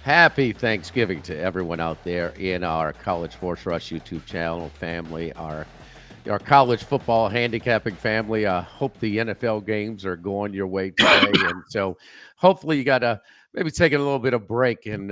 Happy Thanksgiving to everyone out there in our College Sports Rush YouTube channel family, our college football handicapping family. I hope the NFL games are going your way today, and so hopefully you got to maybe taking a little bit of break and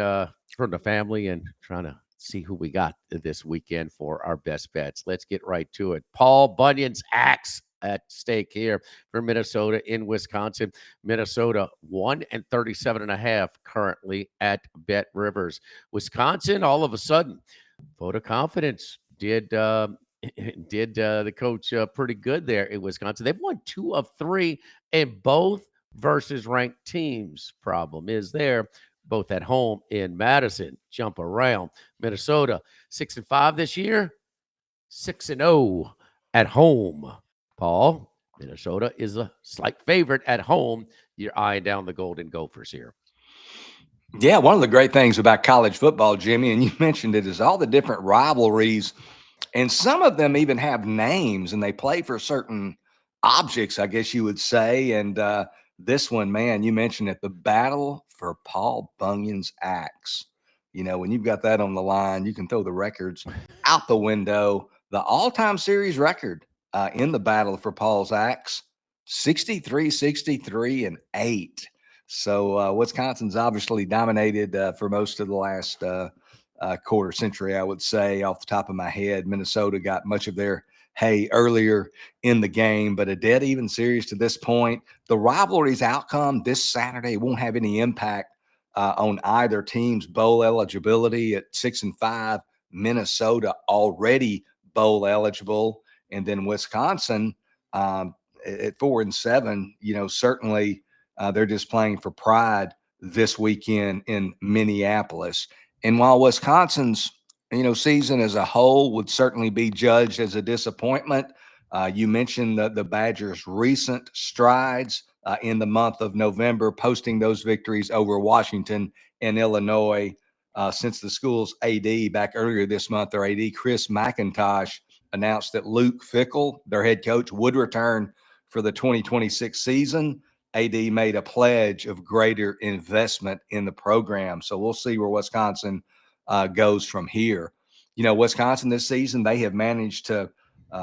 from the family and trying to see who we got this weekend for our best bets. Let's get right to it. Paul Bunyan's axe at stake here for Minnesota in Wisconsin. Minnesota 1 and 37.5 currently at Bet Rivers. Wisconsin, all of a sudden, vote of confidence did the coach pretty good there in Wisconsin. They've won 2 of 3 and both versus ranked teams. Problem is there, both at home in Madison. Jump around. Minnesota 6-5 this year, 6-0 at home. Paul, Minnesota is a slight favorite at home. You're eyeing down the Golden Gophers here. Yeah, one of the great things about college football, Jimmy, and you mentioned it, is all the different rivalries. And some of them even have names and they play for certain objects, I guess you would say. And this one, man, you mentioned it, the battle for Paul Bunyan's axe. You know, when you've got that on the line, you can throw the records out the window. The all-time series record in the battle for Paul's axe, 63-63-8. So Wisconsin's obviously dominated for most of the last quarter century, I would say, off the top of my head. Minnesota got much of their hay earlier in the game, but a dead even series to this point. The rivalry's outcome this Saturday won't have any impact on either team's bowl eligibility. At 6-5. Minnesota already bowl eligible, and then Wisconsin at 4-7. You know, certainly they're just playing for pride this weekend in Minneapolis. And while Wisconsin's season as a whole would certainly be judged as a disappointment, you mentioned the Badgers' recent strides in the month of November, posting those victories over Washington and Illinois. Since the school's AD back earlier this month, their AD Chris McIntosh announced that Luke Fickell, their head coach, would return for the 2026 season. AD made a pledge of greater investment in the program. So we'll see where Wisconsin goes from here. You know, Wisconsin this season, they have managed to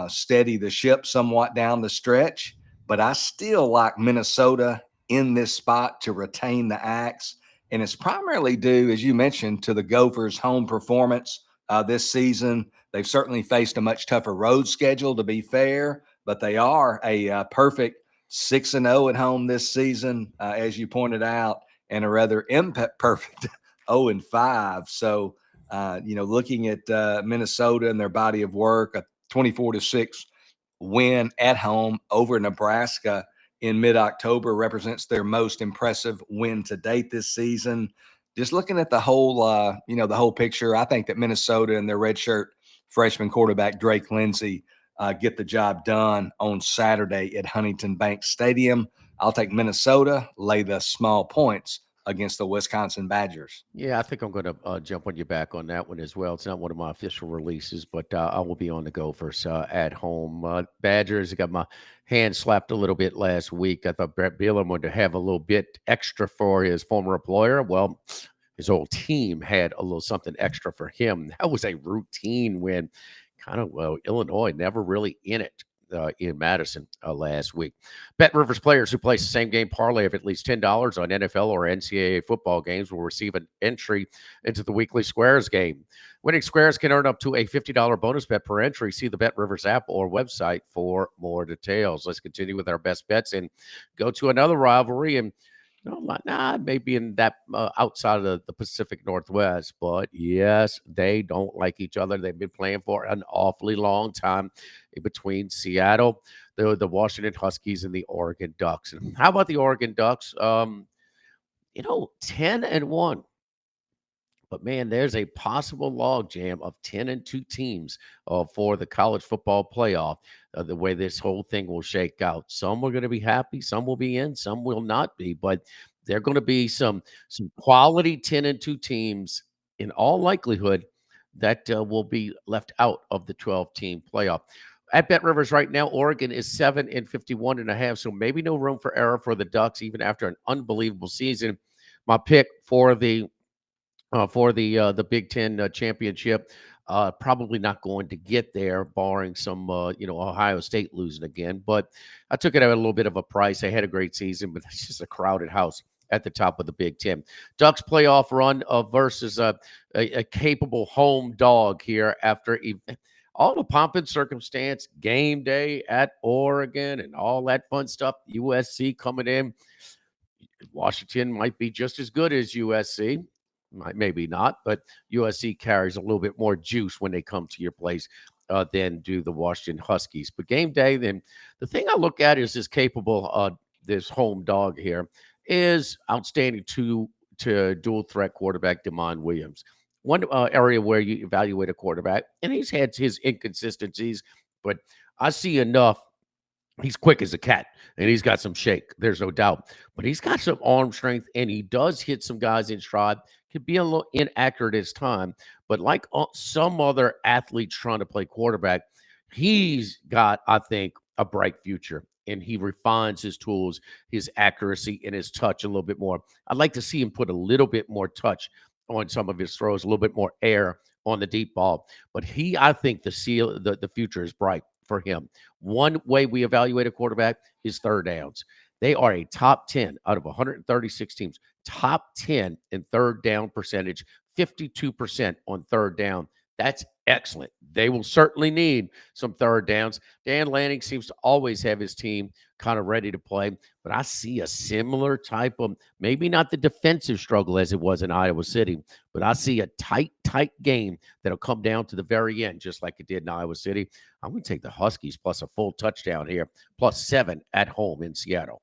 steady the ship somewhat down the stretch, but I still like Minnesota in this spot to retain the axe. And it's primarily due, as you mentioned, to the Gophers' home performance this season. They've certainly faced a much tougher road schedule, to be fair, but they are a perfect 6-0 at home this season, as you pointed out, and a rather imperfect 0-5. So, looking at Minnesota and their body of work, a 24-6 win at home over Nebraska in mid-October represents their most impressive win to date this season. Just looking at the whole, the whole picture, I think that Minnesota and their redshirt freshman quarterback Drake Lindsey get the job done on Saturday at Huntington Bank Stadium. I'll take Minnesota, lay the small points against the Wisconsin Badgers. Yeah, I think I'm going to jump on you back on that one as well. It's not one of my official releases, but I will be on the Gophers at home. Badgers, I got my hand slapped a little bit last week. I thought Brett Bielema wanted to have a little bit extra for his former employer. Well, his old team had a little something extra for him. That was a routine win. Kind of, well, Illinois never really in Madison last week. Bet Rivers players who place the same game parlay of at least $10 on NFL or NCAA football games will receive an entry into the weekly Squares game. Winning Squares can earn up to a $50 bonus bet per entry. See the Bet Rivers app or website for more details. Let's continue with our best bets and go to another rivalry. And maybe in that outside of the Pacific Northwest, but yes, they don't like each other. They've been playing for an awfully long time between Seattle, the Washington Huskies, and the Oregon Ducks. And how about the Oregon Ducks? 10-1. But man, there's a possible logjam of 10-2 teams for the college football playoff. The way this whole thing will shake out, some are going to be happy, some will be in, some will not be. But there are going to be some quality 10-2 teams in all likelihood that will be left out of the 12-team playoff. At Bet Rivers right now, Oregon is 7-51.5, so maybe no room for error for the Ducks even after an unbelievable season. My pick for the for the Big Ten championship. Probably not going to get there, barring some Ohio State losing again. But I took it at a little bit of a price. They had a great season, but it's just a crowded house at the top of the Big Ten. Ducks playoff run versus a capable home dog here after all the pomp and circumstance, game day at Oregon, and all that fun stuff. USC coming in. Washington might be just as good as USC. Maybe not, but USC carries a little bit more juice when they come to your place than do the Washington Huskies. But game day, then the thing I look at is this capable, this home dog here is outstanding to dual threat quarterback Demond Williams. One area where you evaluate a quarterback, and he's had his inconsistencies, but I see enough. He's quick as a cat, and he's got some shake. There's no doubt, but he's got some arm strength, and he does hit some guys in stride. Could be a little inaccurate at time, but like some other athletes trying to play quarterback, he's got, I think, a bright future, and he refines his tools, his accuracy, and his touch a little bit more. I'd like to see him put a little bit more touch on some of his throws, a little bit more air on the deep ball. But I think the future is bright for him. One way we evaluate a quarterback is third downs. They are a top 10 out of 136 teams, top 10 in third down percentage, 52% on third down. That's excellent. They will certainly need some third downs. Dan Lanning seems to always have his team kind of ready to play, but I see a similar type of, maybe not the defensive struggle as it was in Iowa City, but I see a tight game that'll come down to the very end, just like it did in Iowa City. I'm going to take the Huskies plus a full touchdown here, plus 7 at home in Seattle.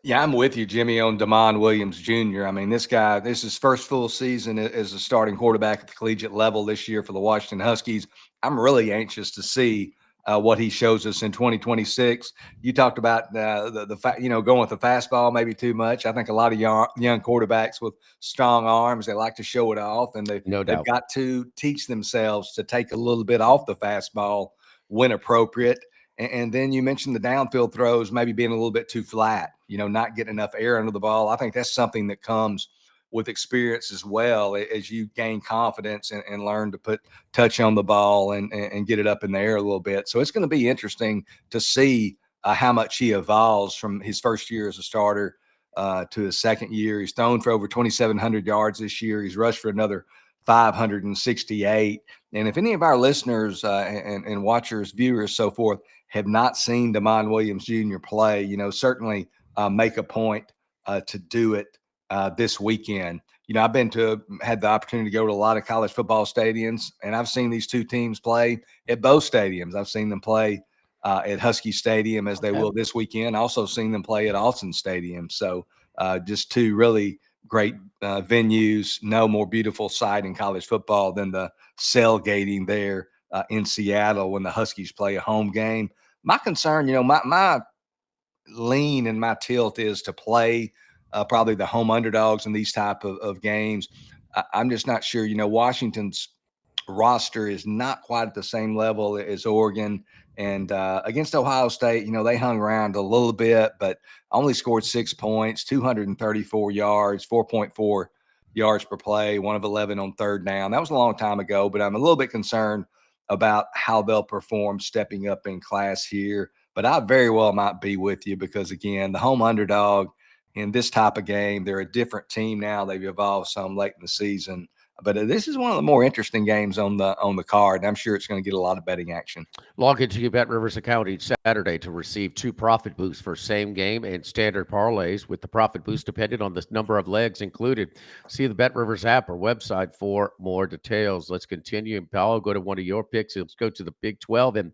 Yeah, I'm with you, Jimmy, on Demond Williams Jr. I mean, this guy, this is his first full season as a starting quarterback at the collegiate level this year for the Washington Huskies. I'm really anxious to see what he shows us in 2026. You talked about the fact, going with the fastball maybe too much. I think a lot of young quarterbacks with strong arms, they like to show it off, and No they've doubt. got to teach themselves to take a little bit off the fastball when appropriate. And then you mentioned the downfield throws maybe being a little bit too flat, not getting enough air under the ball. I think that's something that comes with experience as well as you gain confidence and learn to put touch on the ball and get it up in the air a little bit. So it's going to be interesting to see how much he evolves from his first year as a starter to his second year. He's thrown for over 2,700 yards this year. He's rushed for another 568. And if any of our listeners and watchers, viewers, so forth, have not seen Demond Williams Jr. play, certainly make a point to do it this weekend. I've had the opportunity to go to a lot of college football stadiums, and I've seen these two teams play at both stadiums. I've seen them play at Husky Stadium as they Okay. will this weekend. Also seen them play at Austin Stadium. So just two really great venues. No more beautiful sight in college football than the cell-gating there in Seattle when the Huskies play a home game. My concern, my lean and my tilt is to play probably the home underdogs in these type of games. I'm just not sure. Washington's roster is not quite at the same level as Oregon. And against Ohio State, they hung around a little bit, but only scored 6 points, 234 yards, 4.4 yards per play, 1 of 11 on third down. That was a long time ago, but I'm a little bit concerned about how they'll perform stepping up in class here. But I very well might be with you because, again, the home underdog in this type of game, they're a different team now. They've evolved some late in the season. But this is one of the more interesting games on the card. And I'm sure it's going to get a lot of betting action. Log into your Bet Rivers account each Saturday to receive 2 profit boosts for same game and standard parlays, with the profit boost dependent on the number of legs included. See the Bet Rivers app or website for more details. Let's continue. And Paolo, go to one of your picks. Let's go to the Big 12. And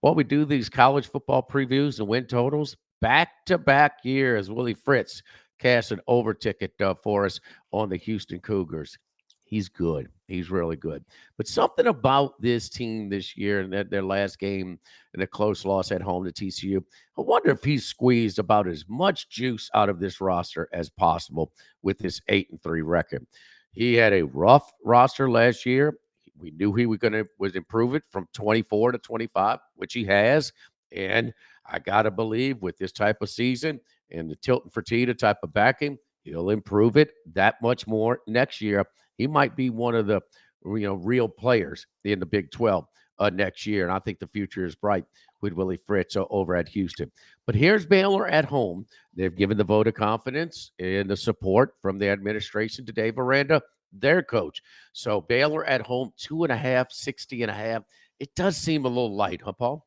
while we do these college football previews and win totals, back-to-back years, Willie Fritz cashed an over ticket for us on the Houston Cougars. He's good. He's really good. But something about this team this year and their last game and a close loss at home to TCU, I wonder if he's squeezed about as much juice out of this roster as possible with this 8-3 record. He had a rough roster last year. We knew he was improve it from 24 to 25, which he has. And I gotta believe with this type of season and the Tilton Fertitta type of backing, He'll improve it that much more next year. He might be one of the real players in the Big 12 next year, and I think the future is bright with Willie Fritz over at Houston. But here's Baylor at home. They've given the vote of confidence and the support from the administration to Dave Aranda, their coach. So Baylor at home, 2.5, 60.5. It does seem a little light, huh, Paul?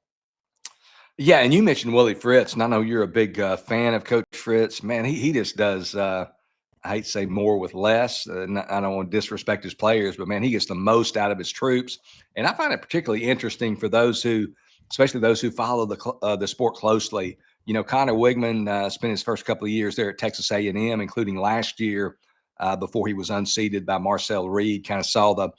Yeah, and you mentioned Willie Fritz, and I know you're a big fan of Coach Fritz. Man, he just does. I hate to say more with less. I don't want to disrespect his players, but man, he gets the most out of his troops. And I find it particularly interesting for those who, especially those who follow the sport closely. Connor Wigman spent his first couple of years there at Texas A&M, including last year before he was unseated by Marcel Reed. Kind of saw the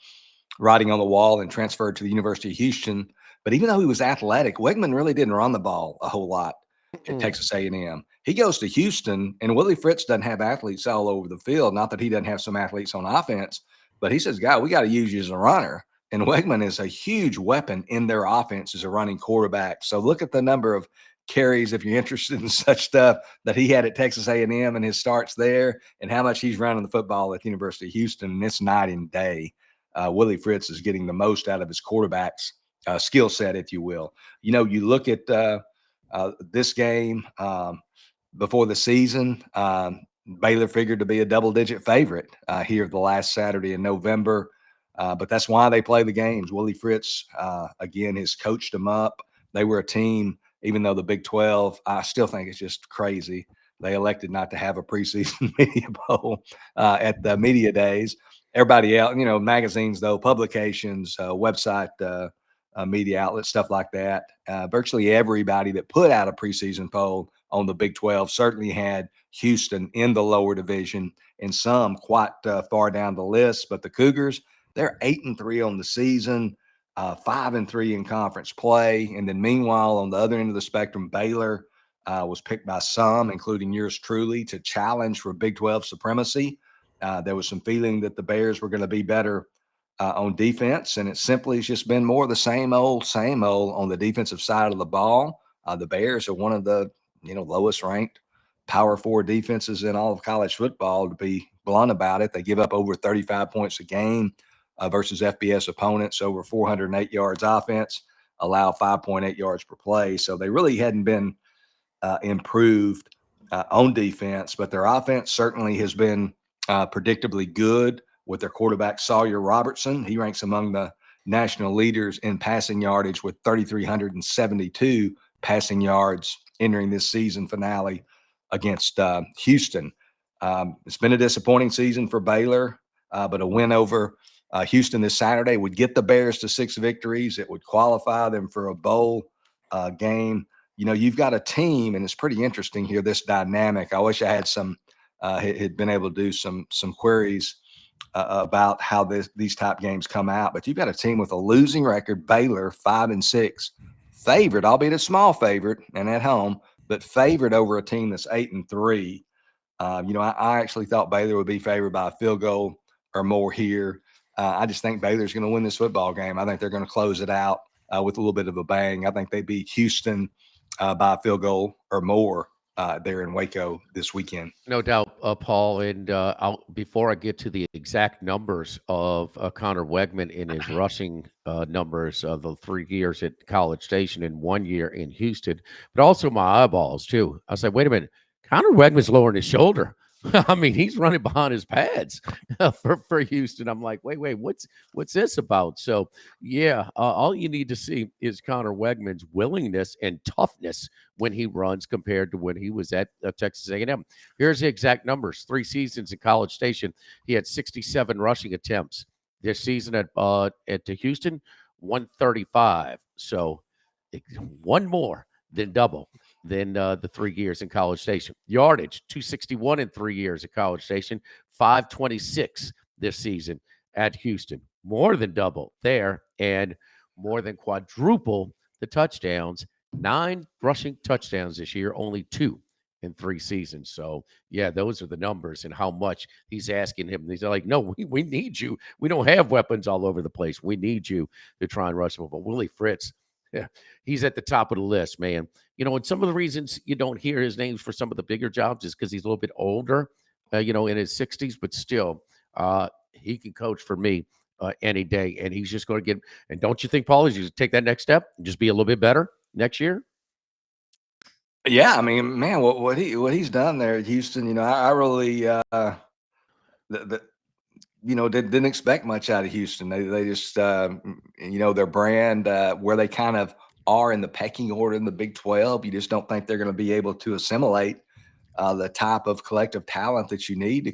writing on the wall and transferred to the University of Houston. But even though he was athletic, Wigman really didn't run the ball a whole lot at Mm. Texas A&M. He goes to Houston, and Willie Fritz doesn't have athletes all over the field. Not that he doesn't have some athletes on offense, but he says, "God, we got to use you as a runner." And Wigman is a huge weapon in their offense as a running quarterback. So look at the number of carries, if you're interested in such stuff, that he had at Texas A&M and his starts there, and how much he's running the football at the University of Houston. And it's night and day. Willie Fritz is getting the most out of his quarterback's skill set, if you will. You look at this game before the season. Baylor figured to be a double-digit favorite here the last Saturday in November, but that's why they play the games. Willie Fritz, again, has coached them up. They were a team, even though the Big 12, I still think it's just crazy. They elected not to have a preseason media bowl at the media days. Everybody else, magazines, though, publications, website, media outlets, stuff like that. Virtually everybody that put out a preseason poll on the Big 12 certainly had Houston in the lower division, and some quite far down the list. But the Cougars, they're 8-3 on the season, 5-3 in conference play. And then meanwhile, on the other end of the spectrum, Baylor was picked by some, including yours truly, to challenge for Big 12 supremacy. There was some feeling that the Bears were going to be better on defense, and it simply has just been more of the same old on the defensive side of the ball. The Bears are one of the lowest ranked Power Four defenses in all of college football. To be blunt about it, they give up over 35 points a game versus FBS opponents, over 408 yards offense, allow 5.8 yards per play. So they really hadn't been improved on defense, but their offense certainly has been predictably good with their quarterback, Sawyer Robertson. He ranks among the national leaders in passing yardage with 3,372 passing yards entering this season finale against Houston. It's been a disappointing season for Baylor, but a win over Houston this Saturday would get the Bears to 6 victories. It would qualify them for a bowl game. You've got a team, and it's pretty interesting here, this dynamic. I wish I had had been able to do some queries about how these type games come out. But you've got a team with a losing record, Baylor, 5-6, favored, albeit a small favorite and at home, but favored over a team that's 8-3. I actually thought Baylor would be favored by a field goal or more here. I just think Baylor's going to win this football game. I think they're going to close it out with a little bit of a bang. I think they beat Houston by a field goal or more there in Waco this weekend. No doubt, Paul. And before I get to the exact numbers of Connor Wegman in his rushing numbers of the 3 years at College Station and 1 year in Houston, but also my eyeballs too. I said, wait a minute, Connor Wegman's lowering his shoulder. I mean, he's running behind his pads for Houston. I'm like, wait, what's this about? So, yeah, all you need to see is Connor Wegman's willingness and toughness when he runs compared to when he was at Texas A&M. Here's the exact numbers: 3 seasons in College Station, he had 67 rushing attempts. This season at Houston, 135. So, one more than double than the 3 years in College Station. Yardage, 261 in 3 years at College Station, 526 this season at Houston. More than double there, and more than quadruple the touchdowns. 9 rushing touchdowns this year, only 2 in 3 seasons. So, yeah, those are the numbers and how much he's asking him. He's like, no, we need you. We don't have weapons all over the place. We need you to try and rush them. But Willie Fritz, yeah, he's at the top of the list, man. And some of the reasons you don't hear his names for some of the bigger jobs is because he's a little bit older. in his 60s, but still, he can coach for me any day, and he's just going to get. And don't you think, Paul, is you take that next step and just be a little bit better next year? Yeah, I mean, man, what he's done there at Houston, I really the, didn't expect much out of Houston. They just their brand, where they kind of are in the pecking order in the Big 12. You just don't think they're going to be able to assimilate the type of collective talent that you need to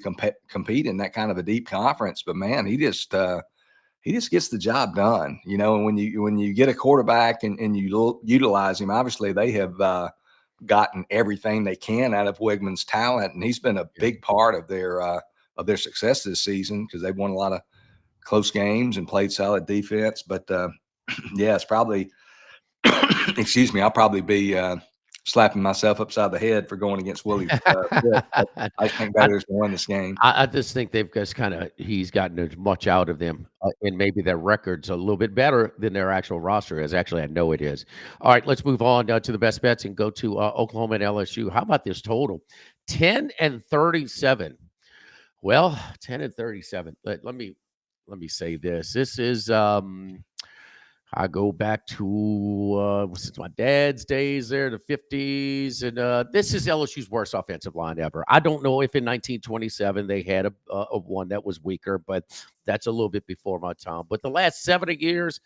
compete in that kind of a deep conference. But man, he just gets the job done. And when you get a quarterback and you utilize him, obviously they have gotten everything they can out of Wigman's talent, and he's been a Yeah. big part of their success this season because they've won a lot of close games and played solid defense. But yeah, it's probably excuse me, I'll probably be slapping myself upside the head for going against Willie's pick. But I think I, Baylor's going to win this game. I just think they've just he's gotten as much out of them, and maybe their record's a little bit better than their actual roster is. Actually, I know it is. All right, let's move on to the best bets and go to Oklahoma and LSU. How about this total? 10-37. Well, 10-37. Let me say this. This is I go back to since my dad's days there, the 50s, and this is LSU's worst offensive line ever. I don't know if in 1927 they had a one that was weaker, but that's a little bit before my time. But the last 70 years,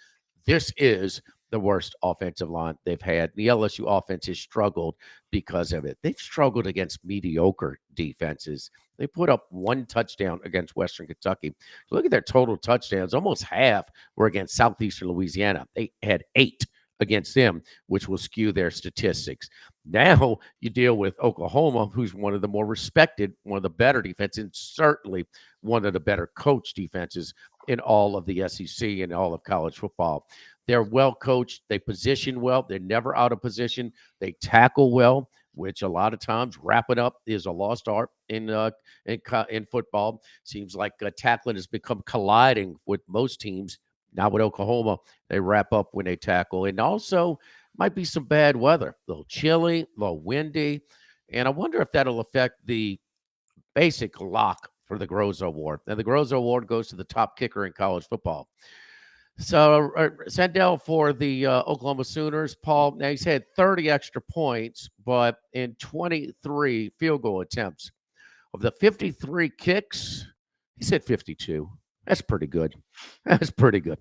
this is the worst offensive line they've had. The LSU offense has struggled because of it. They've struggled against mediocre defenses. They put up one touchdown against Western Kentucky. Look at their total touchdowns. Almost half were against Southeastern Louisiana. They had 8 against them, which will skew their statistics. Now you deal with Oklahoma, who's one of the more respected, one of the better defenses, and certainly one of the better coached defenses in all of the SEC and all of college football. They're well coached. They position well. They're never out of position. They tackle well, which a lot of times wrapping up is a lost art in football. Seems like tackling has become colliding with most teams. Now with Oklahoma, they wrap up when they tackle, and also might be some bad weather, a little chilly, a little windy, and I wonder if that'll affect the basic lock for the Groza Award. And the Groza Award goes to the top kicker in college football. So Sandell for the Oklahoma Sooners, Paul. Now he's had 30 extra points, but in 23 field goal attempts. Of the 53 kicks, he said 52. That's pretty good. That's pretty good.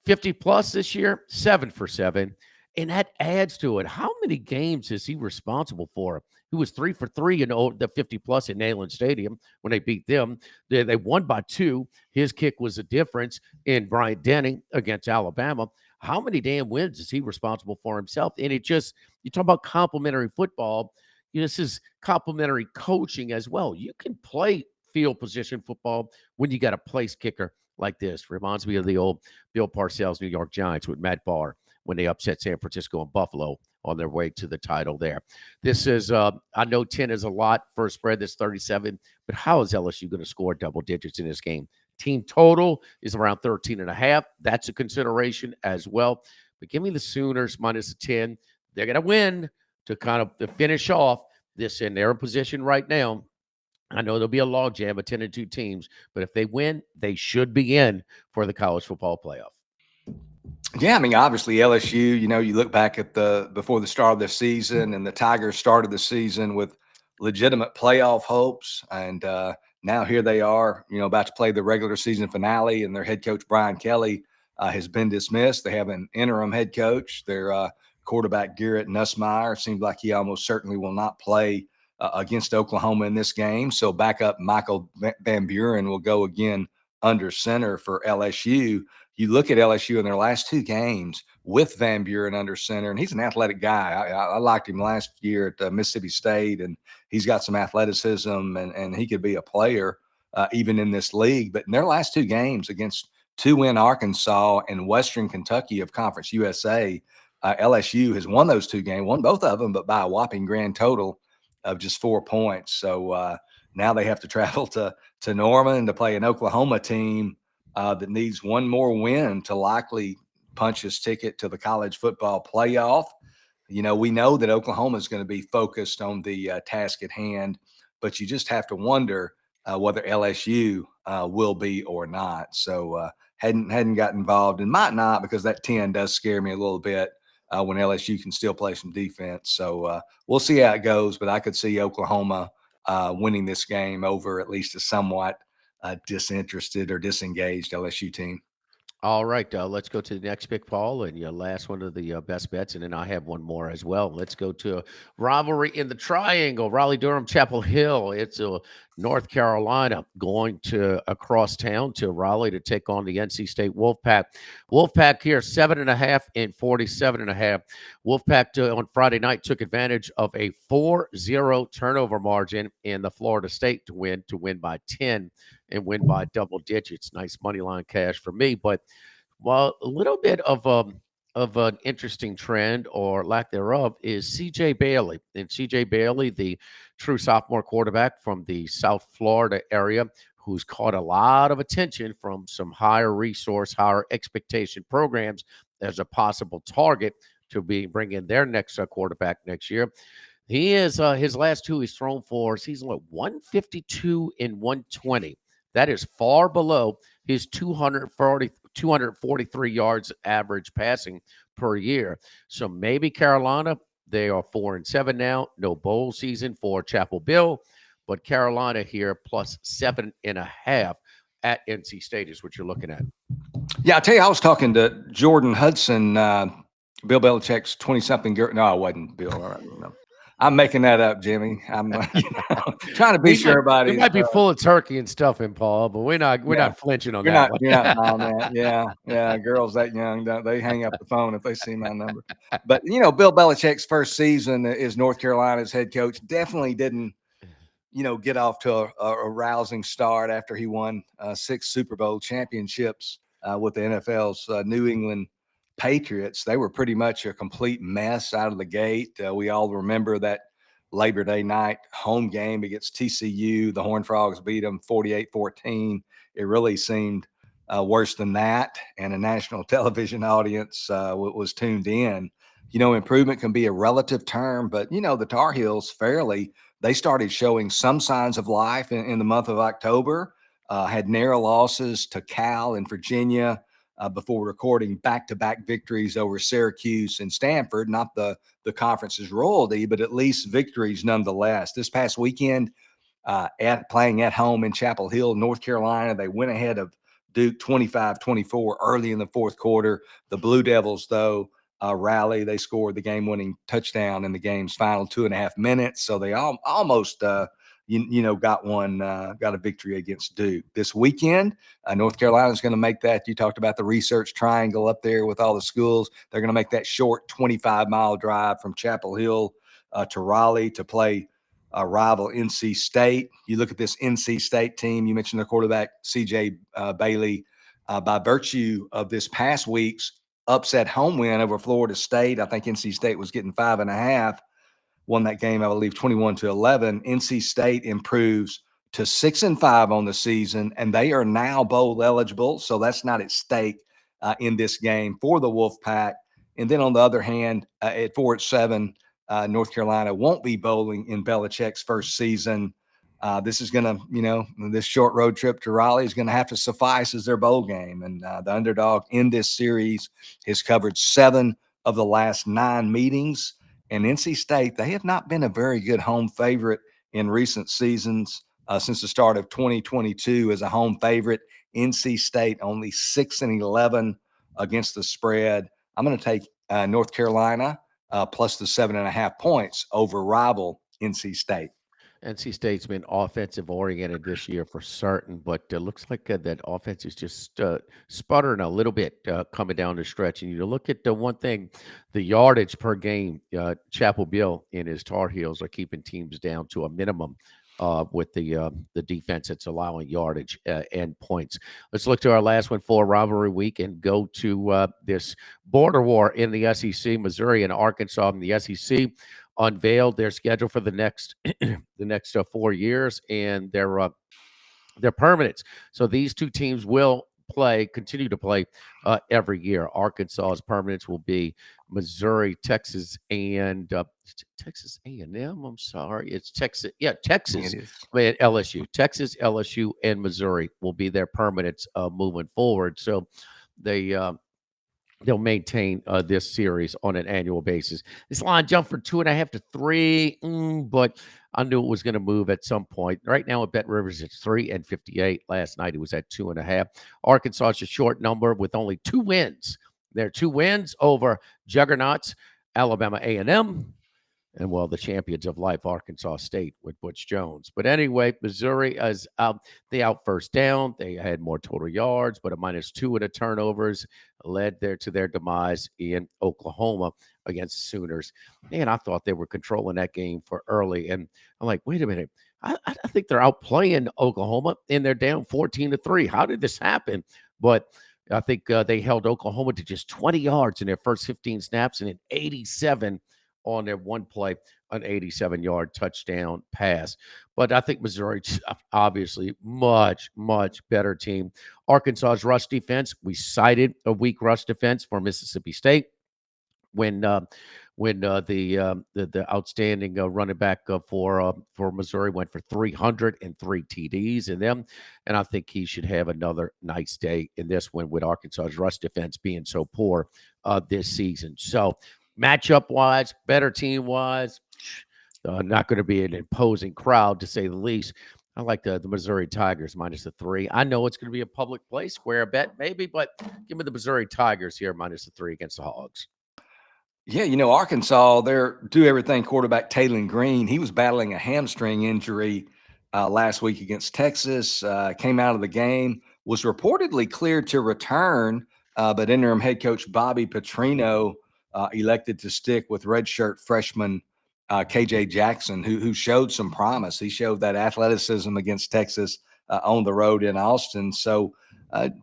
50 plus this year, 7 for 7. And that adds to it. How many games is he responsible for? He was 3 for 3 in the 50 plus in Neyland Stadium when they beat them. They won by 2. His kick was a difference in Bryant Denning against Alabama. How many damn wins is he responsible for himself? And it just, you talk about complimentary football. This is complementary coaching as well. You can play field position football when you got a place kicker like this. Reminds me of the old Bill Parcells New York Giants with Matt Barr when they upset San Francisco and Buffalo on their way to the title there. This is, I know 10 is a lot for a spread that's 37, but how is LSU going to score double digits in this game? Team total is around 13 and a half. That's a consideration as well. But give me the Sooners minus a 10. They're going to win to kind of to finish off this in their position right now. I know there'll be a logjam of 10 and 2 teams, but if they win, they should be in for the college football playoff. Yeah, I mean, obviously LSU, you look back at before the start of the season, and the Tigers started the season with legitimate playoff hopes. And now here they are, about to play the regular season finale, and their head coach, Brian Kelly, has been dismissed. They have an interim head coach. Their quarterback, Garrett Nussmeier, seems like he almost certainly will not play against Oklahoma in this game. So backup Michael Van Buren will go again under center for LSU. You look at LSU in their last 2 games with Van Buren under center, and he's an athletic guy. I liked him last year at Mississippi State, and he's got some athleticism, and he could be a player even in this league. But in their last 2 games against 2-win Arkansas and Western Kentucky of Conference USA, LSU has won those 2 games, won both of them, but by a whopping grand total of just 4 points. So now they have to travel to Norman to play an Oklahoma team that needs one more win to likely punch his ticket to the college football playoff. We know that Oklahoma is going to be focused on the task at hand, but you just have to wonder whether LSU will be or not. So hadn't got involved and might not, because that 10 does scare me a little bit when LSU can still play some defense. So we'll see how it goes, but I could see Oklahoma winning this game over at least a somewhat disinterested or disengaged LSU team. All right, let's go to the next pick, Paul, and your last one of the best bets, and then I have one more as well. Let's go to a rivalry in the Triangle, Raleigh, Durham, Chapel Hill. It's North Carolina going to across town to Raleigh to take on the NC State Wolfpack. Wolfpack here 7.5 and 47.5. Wolfpack on Friday night took advantage of a 4-0 turnover margin in the Florida State to win by 10 and win by double digits. Nice money line cash for me, but well, a little bit of an interesting trend or lack thereof is CJ Bailey. And CJ Bailey, the true sophomore quarterback from the South Florida area, who's caught a lot of attention from some higher resource, higher expectation programs as a possible target to be bringing their next quarterback next year. He is his last two he's thrown for season 152 and 120. That is far below his 243 yards average passing per year. So maybe Carolina, they are 4-7 now. No bowl season for Chapel Bill, but Carolina here plus 7.5 at NC State is what you're looking at. Yeah, I tell you, I was talking to Jordan Hudson, Bill Belichick's 20-something girl. No, I wasn't Bill. All right, no. I'm making that up, Jimmy. I'm trying to be sure It everybody's. might be full of turkey and stuff in Paul, but we're Yeah, not flinching on that one. you're not buying that. Yeah, yeah. Girls that young, they hang up the phone if they see my number. But Bill Belichick's first season as North Carolina's head coach definitely didn't get off to a rousing start after he won 6 Super Bowl championships with the NFL's New England Patriots. They were pretty much a complete mess out of the gate. We all remember that Labor Day night home game against TCU. The Horned Frogs beat them 48-14. It really seemed worse than that, and a national television audience was tuned in. Improvement can be a relative term, but the Tar Heels they started showing some signs of life in the month of October, had narrow losses to Cal and Virginia before recording back-to-back victories over Syracuse and Stanford, not the conference's royalty, but at least victories nonetheless. This past weekend, playing at home in Chapel Hill, North Carolina, they went ahead of Duke 25-24 early in the fourth quarter. The Blue Devils, though, rally. They scored the game-winning touchdown in the game's final 2.5 minutes, so they almost got a victory against Duke. This weekend, North Carolina is going to make that. You talked about the research triangle up there with all the schools. They're going to make that short 25-mile drive from Chapel Hill to Raleigh to play rival NC State. You look at this NC State team. You mentioned the quarterback CJ Bailey. By virtue of this past week's upset home win over Florida State, I think NC State was getting 5.5. Won that game, I believe, 21-11. NC State improves to 6-5 on the season, and they are now bowl eligible. So that's not at stake in this game for the Wolfpack. And then on the other hand, at 4-7, North Carolina won't be bowling in Belichick's first season. This is going to, this short road trip to Raleigh is going to have to suffice as their bowl game. And the underdog in this series has covered 7 of the last 9 meetings. And NC State, they have not been a very good home favorite in recent seasons since the start of 2022 as a home favorite. NC State only 6-11 against the spread. I'm going to take North Carolina plus the 7.5 points over rival NC State. NC State's been offensive oriented this year for certain, but looks like that offense is just sputtering a little bit coming down the stretch. And you look at the one thing, the yardage per game, Chapel Bill and his Tar Heels are keeping teams down to a minimum with the defense that's allowing yardage and points. Let's look to our last one for rivalry week and go to this border war in the SEC. Missouri and Arkansas in the SEC unveiled their schedule for the next 4 years and their permanence. So these two teams will continue to play every year. Arkansas's permanents will be Missouri, Texas, and Texas A&M. I'm sorry, it's Texas. Yeah, It Texas. is. I mean, LSU, Texas, LSU, and Missouri will be their permanents moving forward. So they they'll maintain this series on an annual basis. This line jumped from 2.5 to 3, but I knew it was going to move at some point. Right now at Bet Rivers, it's 3-58. Last night it was at 2.5. Arkansas is a short number with only 2 wins. There are 2 wins over juggernauts, Alabama A&M, and well, the champions of life, Arkansas State with Butch Jones. But anyway, Missouri is out. They out first down. They had more total yards, but a -2 in the turnovers led there to their demise in Oklahoma against the Sooners. Man, I thought they were controlling that game for early, and I'm like, wait a minute. I think they're outplaying Oklahoma, and they're down 14-3. How did this happen? But I think they held Oklahoma to just 20 yards in their first 15 snaps and an 87 on their one play, an 87-yard touchdown pass. But I think Missouri, obviously, much, much better team. Arkansas's rush defense, we cited a weak rush defense for Mississippi State when the outstanding running back for Missouri went for 303 TDs in them, and I think he should have another nice day in this one with Arkansas's rush defense being so poor this season. So matchup wise, better team wise, not going to be an imposing crowd to say the least. I like the Missouri Tigers -3. I know it's going to be a public play, square bet maybe, but give me the Missouri Tigers here -3 against the Hogs. Yeah, Arkansas, they're do everything quarterback Taylor Green. He was battling a hamstring injury last week against Texas, came out of the game, was reportedly cleared to return, but interim head coach Bobby Petrino elected to stick with redshirt freshman KJ Jackson, who showed some promise. He showed that athleticism against Texas on the road in Austin. So,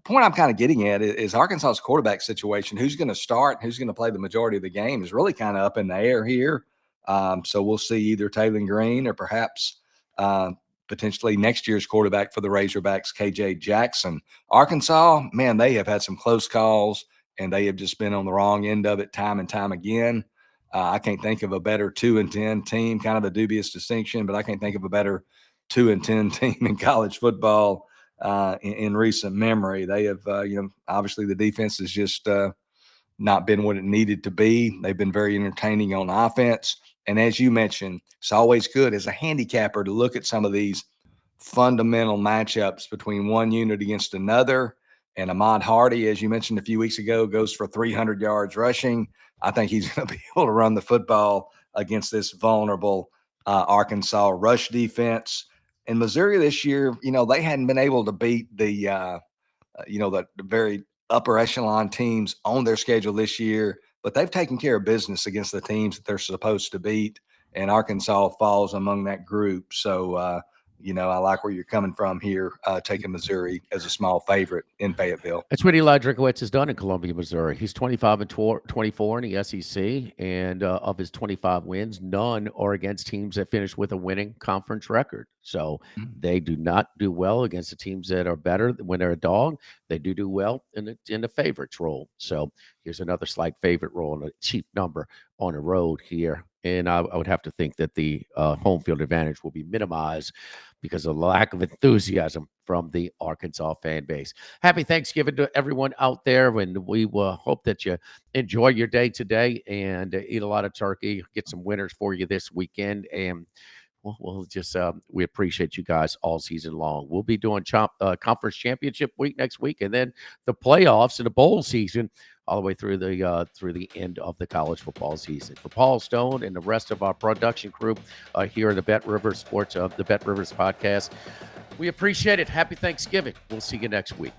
point I'm kind of getting at is Arkansas's quarterback situation. Who's going to start? Who's going to play the majority of the game is really kind of up in the air here. So we'll see either Taylor Green or perhaps potentially next year's quarterback for the Razorbacks, KJ Jackson. Arkansas, man, they have had some close calls and they have just been on the wrong end of it time and time again. I can't think of a better 2-10 team, kind of a dubious distinction, but I can't think of a better 2-10 team in college football in recent memory. They have, obviously the defense has just not been what it needed to be. They've been very entertaining on offense. And as you mentioned, it's always good as a handicapper to look at some of these fundamental matchups between one unit against another. And Ahmad Hardy, as you mentioned a few weeks ago, goes for 300 yards rushing. I think he's going to be able to run the football against this vulnerable Arkansas rush defense. In Missouri this year, they hadn't been able to beat the very upper echelon teams on their schedule this year, but they've taken care of business against the teams that they're supposed to beat. And Arkansas falls among that group. So, I like where you're coming from here, taking Missouri as a small favorite in Fayetteville. That's what Eli Drinkowitz has done in Columbia, Missouri. He's 25-24 in the SEC, and of his 25 wins, none are against teams that finish with a winning conference record. So they do not do well against the teams that are better when they're a dog. They do well in the favorites role. So here's another slight favorite role and a cheap number on the road here. And I would have to think that the home field advantage will be minimized because of the lack of enthusiasm from the Arkansas fan base. Happy Thanksgiving to everyone out there, and we will hope that you enjoy your day today and eat a lot of turkey, get some winners for you this weekend, and we'll just we appreciate you guys all season long. We'll be doing conference championship week next week, and then the playoffs and the bowl season all the way through the end of the college football season. For Paul Stone and the rest of our production crew here in the Bet Rivers Sports the Bet Rivers podcast, we appreciate it. Happy Thanksgiving. We'll see you next week.